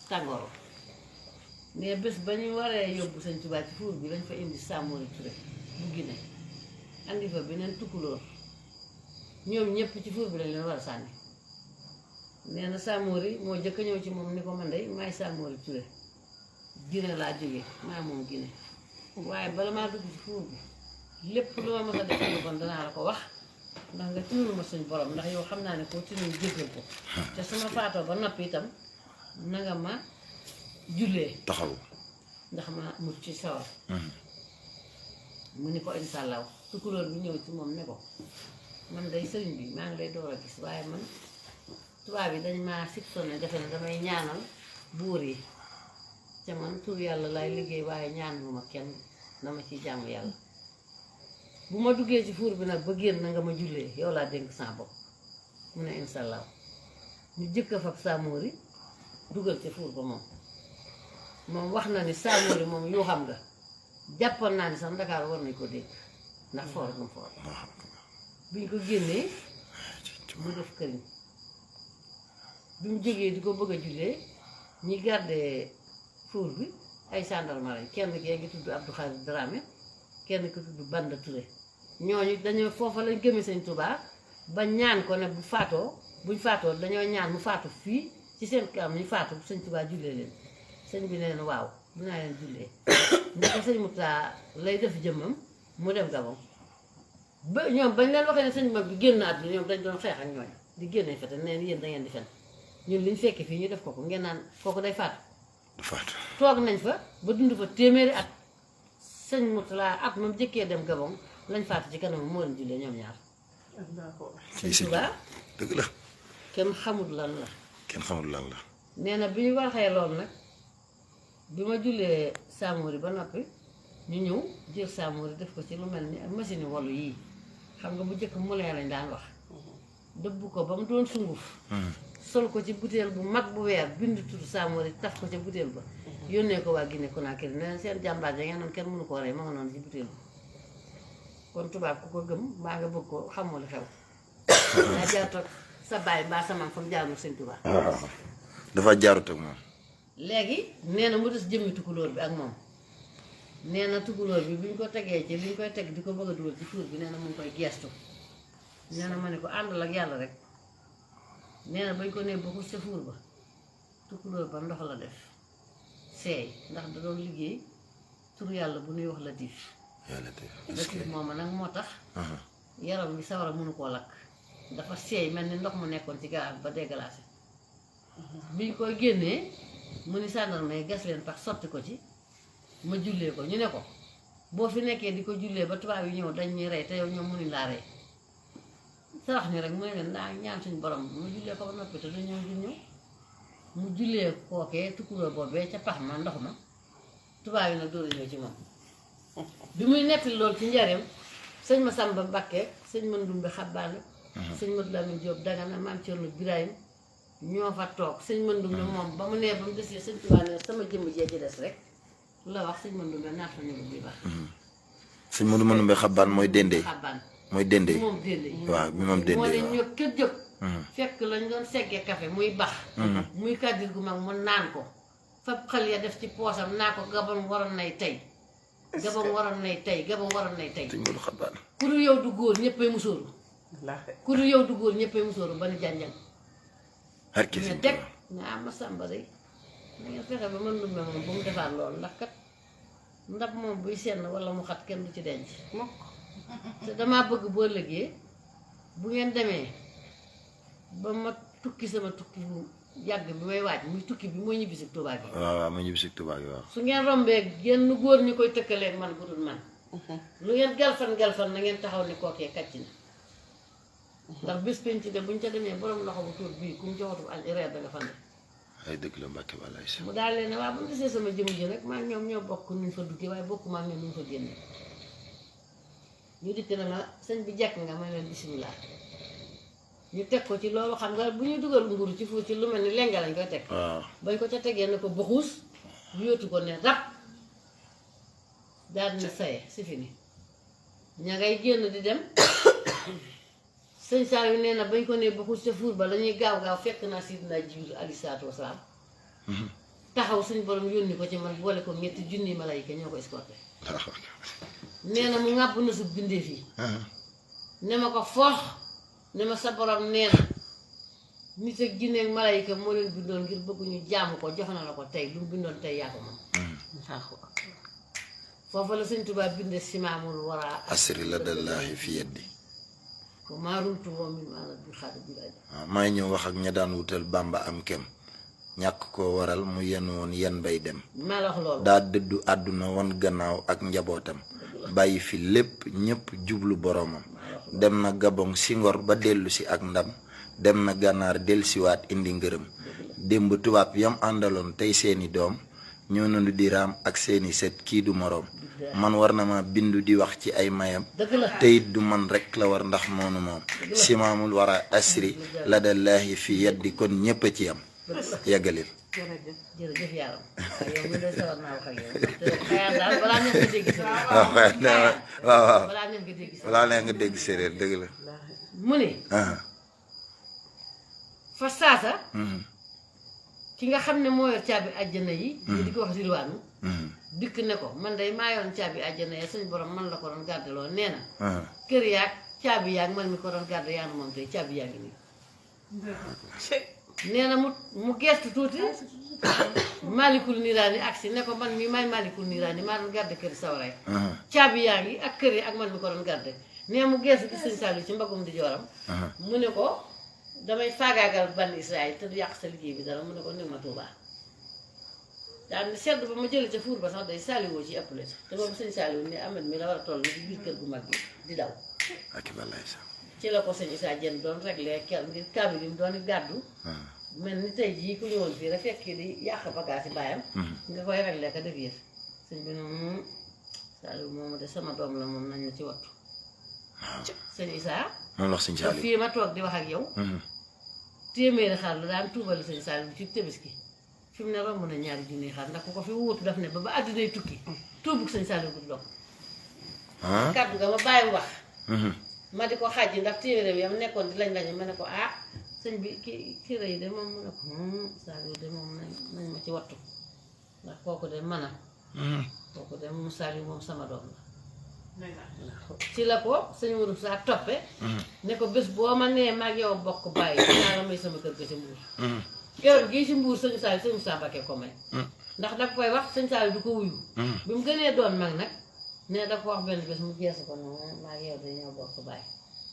tàngoor ne bés ba ñu waree yóbbu sëñ Tuubaa ci fuur bi lañ fa indi Samori Touré bu Guinée andi fa beneen tukkulóor ñoom ñëpp ci fuur bi lañ leen war a sànni nee na Samori moo jëkk a ñëw ci moom ni ko man de maay Samori Touré Guinée laa jógee maa moom Guinée waaye bala maa dugg ci fuur bi lépp lu ma mës a def lu bon danaa la ko wax ndax nga tinul ma suñ borom ndax yow xam naa ne koo tinul jéggal ko te su ma faatoo ba noppi itam na nga ma jullee taxaw ndax ma mucc ci sawar mu ni ko insha allah tukulóor bi ñëw ci moom ne ko man day sëriñ bi maa ngi lay door a gis waaye man tubaab yi dañ maa siktoon ne defe ne damay ñaanal buur yi te man tur yàlla lay liggéey waaye ñaanuma kenn dama ciy jàmm yàlla bu ma duggee ci fuur bi nag ba génn na nga ma jullee yow laa dénk sa bopp mu ne insha allah ñu jëkk a fab Samori dugal ci fuur ba moom wax na ni Samori moom yoo xam nga jàppoon naa ni sax Ndakaaru war nañ ko dégg ndax foor gum foor bi ñu ko génnee mu def këriñ bi mu jógee di ko bëgg a jullee ñi garde fuur bi ay gendarme lañ kenn kee ngi tudd Abdou Khadir Dramé kenn ki tudd Banda Touré ñooñu dañoo foofa lañ gëmee sëñ Tuubaa ba ñaan ko ne buñ faatoo dañoo ñaan mu faatu fii ci seen kam ñu faatu sëñ Tuubaa jullee leen sëñ bi nee na waaw dinaa leen jullee ndax sëñ Mouta lay def jëmmam mu dem Gabon ba ñoom bañ leen waxee ne sëñ mag bi génn àdduna ñoom dañ doon xeex ak ñooñu di génnee fete neen yéen da ngeen di fen ñun liñ fekkee fii ñu def ko ngeen naan kooku day faatu toog nañ fa ba dund fa téeméeri at sëñ Mouta at moom jëkkee dem Gabon lañ faatu ci kanam moo leen jullee ñoom ñaar sëñ Tuubaa dëgg la kenn xamul lan la nee na bi ñu waxee loolu nag bi ma jullee Samori ba noppi ñu ñëw jël Samori def ko ci lu mel ni ak machine wolu yii xam nga bu njëkk moulin lañ daan wax dëbb ko ba mu doon sunguf sol ko ci butéel bu mag bu weer bind tudd Samori taf ko ca butéel ba yónnee ko waa Guinée Conakry ne leen seen jàmbaar ja ngeen noonu kenn mënu koo rey ma nga noonu ci butéel ba kon tubaab ku ko gëm mbaa nga bëgg ko xamoo li xew daa jaar toog sa baay mbaa sa maam fa mu jaar nag sëñ Tuubaa dafa jaarut ak moom léegi nee na mu des jëmmi tukulóor bi ak moom nee na tukulóor bi bi ñu ko tegee ci li ñu koy teg di ko bëgg a dugal ci fuur bi nee na mu ngi koy geestu nee na ma ne ko àndal ak yàlla rek nee na bañ ko nee ba xus ca fuur ba tukulóor ba ndox la def seey ndax da doon liggéey tur yàlla bu nuy wax Latif Latif moom nag moo tax yaram bi sawara mënu koo lakk dafa seey mel ni ndox mu nekkoon ci garab ba déglacé biñ koy génnee mu ni sàndarma gas leen pax sotti ko ci ma jullee ko ñu ne ko boo fi nekkee di ko jullee ba tubaab yi ñëw dañ ñuy rey te yow ñoom mënuñ laa rey sarax ñu rek mu ne leen naa ñaan suñu borom mu jullee ko ba noppi te dañoo ñëw mu jullee kookee tukulóor boobee ca pax ma ndox ma tubaab yi nag dóoru ñëw ci moom bi muy nettali loolu ci njareem sëñ Masamba Mbakke sëñ Mandumbe Xabbaane sëñ Madu Lamin Jóob Dagana maam Cerno Birahim ñoo fa toog sëñ Mandumbe moom ba mu nee ba mu desee sëñ Tuubaa ne sama jëmm jee ci des rek la wax sëñ Mandumbe naata ñu bi baax sëñ Mandumbe Xabbaan mooy dendee Xabbaan mooy dendee moom dendee waaw mi moom dendee moo ne ñoo kër jóg fekk lañ doon seggee café muy bax muy kàddir gu mag mu naan ko fab xel ya def ci poosam naa ko Gabon waroon nay tey Gabon waroon nay tey Gabon waroon nay tey sëñ Mandumbe Xabbaan ku dul yow du góor ñëppay musóoru ku dul yow du góor ñëppay musóoru ba ni janjang harki ne teg ne ma sàmba day da ngeen fexe ba Mandumbe moom bu mu defaat loolu ndax kat ndab moom buy senn wala mu xat kenn du ci denc te damaa bëgg boo ëllëgee bu ngeen demee ba ma tukki sama tukki bu yàgg bi may waaj muy tukki bi mooy ñibbisi Tuubaa gi waaw ma ñibbisi Tuubaa gi waaw su ngeen rombee genn góor ñi koy tëkkaleeg man bu dul man lu ngeen galfan na ngeen taxaw ne kookee kàcc na ndax bés penc de buñ ca demee borom loxo bu tuut bii ku mu joxatu añ reer da nga fa ne ay dëgg la Mbàkke walla ay mu daal leen ne waaw bu ñu gisee sama jëmm ji rek maa ñoom ñoo bokk nuñ fa duggee waaye bokk maa ñoom nuñ fa génne ñu dikk na ma sëñ bi jekk nga may leen bisimilah ñu teg ko ci loolu xam nga bu ñuy dugal mburu ci fu ci lu mel ni lenga lañ koy teg waaw bañ ko ca tegee ne ko baxuus yóotu ko ne rab daal dina saye si fini ña ngay génn di dem sëñ Saar yu nee na bañ ko ne baxuus ca fuur ba lañuy gaaw fekk naa Sidina Jibril alayhi salaatu wasalaam taxaw suñ borom yónni ko ci man boole ko ñetti junni malayka ñoo ko escorté nee na mu ŋàbb na su bindee fii ne ma ko foox ne ma sa borom nee na nit ak jinne ak malayka moo leen bindoon ngir bëgg ñu jaamu ko jox na la ko tey lu mu bindoon tey yaa ko moom foofa la sëñ Tuubaa binde simaamul waraa asri la dallahi fi yeddi ko maarumtu woo min maana bi xaadi bi laaj may ñëw wax ak ña daan wutal Bàmba am kem ñàkk koo waral mu yenn woon yen bay dem maa la wax loolu daa dëddu àdduna won gannaaw ak njabootam bàyyi fi lépp ñépp jublu boroomam dem na Gabon si ngor ba dellu si ak ndam dem na gànnaar dellusiwaat indi ngërëm démb tubaab yam àndaloon tey seeni doom ñoo nandu di raam ak seeni set kii du moroom man war na ma bindu di wax ci ay mayam te it du man rek la war ndax moonu moom simaamul wara asri la dallahi fi yeddi kon ñépp a ci am yàggalil jërëjëf yàlla waaw yow mi de sawar naa wax ak yow xëy daal balaa neex nga dégg séeréer waaw balaa neex nga dégg séeréer balaa neex nga dégg séeréer dëgg la mu ne fa saasa ki nga xam ne moo yor caabi àjjana yi ñu di ko wax rilwaanu dikk ne ko man day maa yoon caabi àjjana yi suñu borom man la ko doon gàddeloo nee na kër yaag caabi yaag man mi ko doon gàdde yaa moom tey caabi yaa ngi nii nee na mu gestu tuuti malikul niiraani agsi ne ko man mi may malikul niiraani maa doon gàdde kër sawaray caabi yaa ngi ak kër yi ak man mi ko doon gàdde nee mu gestu gis sëñ Saliou ci mbagum di jooram mu ne ko damay faagaagal ban Israël te du yàq sa liggéey bi dara mu ne ko nekk ma Tuubaa daal ni sedd ba ma jële ca fuur ba sax day Saliou ci ëpp la te boobu sëñ Saliou ne Ahmed mi la war a toll ci biir kër gu mag gi di daw ci la ko sëñ Issa Diène doon réglé ngir kaamil yi mu doon gàddu mel ni tey jii ku ñëwoon fii rek fekk di yàq bagage yi baayam nga koy réglé ka def yëf sëñ bi noonu Saliou moomu de sama doom la moom nañ ma ci wattu sëñ Issa moom wax sëñ Saliou fii ma toog di wax ak yow téeméeri xar la daan tuubali sëñ Saliou ci Tabaski fi mu ne romb na ñaari junni xar ndax ku ko fi wuutu daf ne ba àddinay tukki tuubug sëñ Saliou du dog kàddu nga ma bàyyi wax ma di ko xàjj ndax téeméeram yam nekkoon di lañ lañ ma ne ko sëñ bi ki rëy de moom mu ne ko Saliou de moom nañ ma ci wattu ndax kooku de mën a kooku de moom Saliou moom sama doom la ci la ko sëñ Mourou saa toppe ne ko bés boo ma nee maag yow bokk bàyyi dinaa la may sama kër ga ci Mbuur keroog gii ci Mbuur sëñ Saliou sëñ Moussa Mbacké ko may ndax daf koy wax sëñ Saliou du ko wuyu bi mu gënee doon mag nag ne da ko wax benn bés mu geesu ko noonu maag yow dañoo bokk bàyyi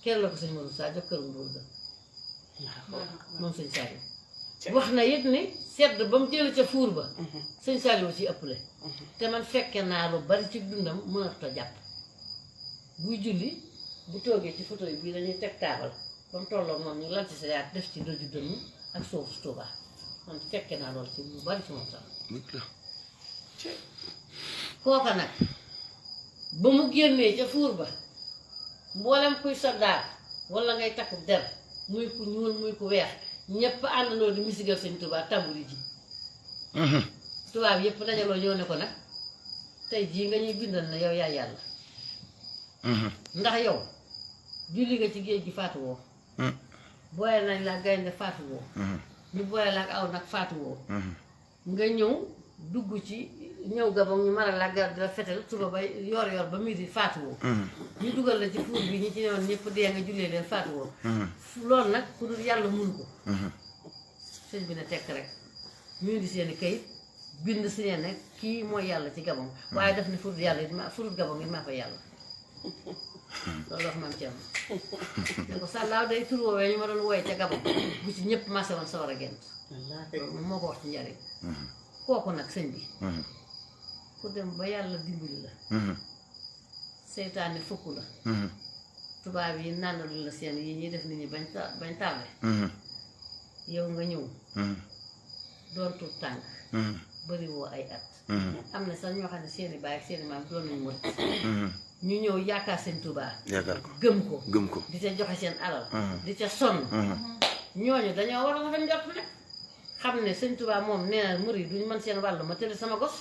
keroog la ko sëñ Mourou saa jox kër Mbuur ga moom sëñ Saliou wax na it ni sedd ba mu jële ca fuur ba sëñ Saliou ci ëpple te man fekke naa lu bari ci dundam mënatut a jàpp buy julli bu toogee ci photo yi bii dañuy teg taabal ba mu tolloo moom ñu lal ci sa yaat def ci doju dënnu ak soofu Tuuba man fekke naa loolu ci lu bari ci moom sax kooka nag ba mu génnee ca fuur ba mboolem kuy soldaar wala ngay takku der muy ku ñuul muy ku weex ñépp àndandoo di misigal sëñ Tuuba tambuli ji tubaab yépp dajaloo ñëw ne ko nag tey jii nga ñuy bindal na yow yaay yàlla ndax yow julli nga ci géej gi faatu woo booye nañ la gaynde faatu woo ñu booye la ak aw nag faatu woo nga ñëw dugg ci ñëw Gabon ñu mën a la gar di la fetal suba ba yor ba midi faatu woo ñu dugal la ci fuur bi ñi ci newoon ñëpp dee nga jullee leen faatu woo loolu nag ku dul yàlla mun ko sëñ bi ne tekk rek ñu indi seeni kayit bind si ne nag kii mooy yàlla ci Gabon waaye daf ne furut yàlla it ma furut Gabon it maa fa yàlla loolu wax maam Thierno ne ko sàllaaw day tur woowee ñu ma doon wooye ca Gabon bu ci ñëpp marché woon sawar a gent loolu moom moo ko wax ci njariñ kooku nag sëñ bi ku dem ba yàlla dimbali la seytaane fukk la tubaab yi nàndalu la seen yi ñuy def nit ñi bañ tàlle yow nga ñëw doon tuut tànk bari woo ay at am na sax ñoo xam ne seeni baay ak seeni maam doon nañu murit ñu ñëw yaakaar sëñ Tuubaa yaakaar ko gëm ko di ca joxe seen alal di ca sonn ñooñu dañoo war a fa njort nag xam ne sëñ Tuubaa moom nee na murit duñu mën seen wàll ma tëdd sama gos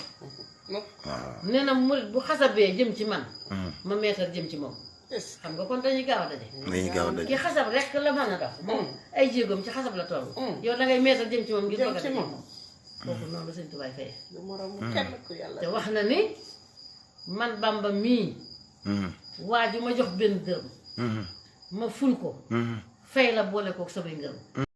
nee na murit bu xasabee jëm ci man ma meetar jëm ci moom xam nga kon dañuy gaaw a daje ki xasab rek la mën a dox moom ay jéegoom ci xasab la toll yow dangay meetar jëm ci moom ngir bëgg a daje moom kooku noonu la sëñ Tuubaa fay du moromu kenn ku yàlla te wax na ni man Bamba mii waa ji ma jox benn dërëm ma ful ko fay la boole kook samay ngërëm